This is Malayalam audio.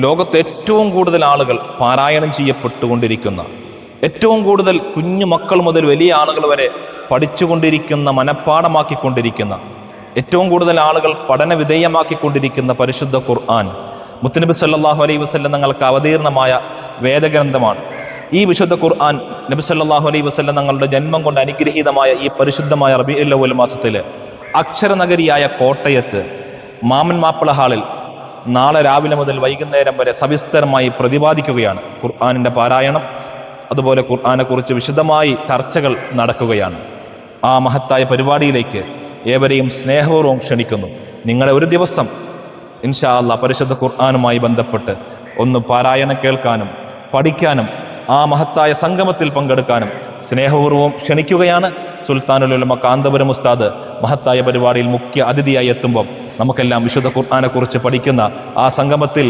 ലോകത്ത് ഏറ്റവും കൂടുതൽ ആളുകൾ പാരായണം ചെയ്യപ്പെട്ടുകൊണ്ടിരിക്കുന്ന, ഏറ്റവും കൂടുതൽ കുഞ്ഞു മക്കൾ മുതൽ വലിയ ആളുകൾ വരെ പഠിച്ചുകൊണ്ടിരിക്കുന്ന, മനഃപ്പാഠമാക്കിക്കൊണ്ടിരിക്കുന്ന, ഏറ്റവും കൂടുതൽ ആളുകൾ പഠന വിധേയമാക്കിക്കൊണ്ടിരിക്കുന്ന പരിശുദ്ധ ഖുർആൻ, മുത്തുനബി സല്ലല്ലാഹു അലൈഹി വസല്ലം തങ്ങൾക്ക് അവതീർണമായ വേദഗ്രന്ഥമാണ്. ഈ വിശുദ്ധ ഖുർആൻ നബി സല്ലല്ലാഹു അലൈഹി വസല്ലം തങ്ങളുടെ ജന്മം കൊണ്ട് അനുഗ്രഹീതമായ ഈ പരിശുദ്ധമായ റബീഉൽ അവ്വൽ മാസത്തിൽ അക്ഷരനഗരിയായ കോട്ടയത്ത് മാമൻ മാപ്പിള ഹാളിൽ നാളെ രാവിലെ മുതൽ വൈകുന്നേരം വരെ സവിസ്തരമായി പ്രതിപാദിക്കുകയാണ് ഖുർആനിൻ്റെ പാരായണം. അതുപോലെ ഖുർആനെക്കുറിച്ച് വിശദമായി ചർച്ചകൾ നടക്കുകയാണ്. ആ മഹത്തായ പരിപാടിയിലേക്ക് ഏവരെയും സ്നേഹപൂർവ്വം ക്ഷണിക്കുന്നു. നിങ്ങളെ ഒരു ദിവസം ഇൻഷാ അല്ലാഹ് പരിശുദ്ധ ഖുർആനുമായി ബന്ധപ്പെട്ട് ഒന്ന് പാരായണം കേൾക്കാനും പഠിക്കാനും ആ മഹത്തായ സംഗമത്തിൽ പങ്കെടുക്കാനും സ്നേഹപൂർവ്വം ക്ഷണിക്കുകയാണ്. സുൽത്താനുൽ ഉലമ കാന്തപുരം ഉസ്താദ് മഹത്തായ പരിപാടിയിൽ മുഖ്യ അതിഥിയായി എത്തുമ്പോൾ നമുക്കെല്ലാം വിശുദ്ധ ഖുർആനെക്കുറിച്ച് പഠിക്കുന്ന ആ സംഗമത്തിൽ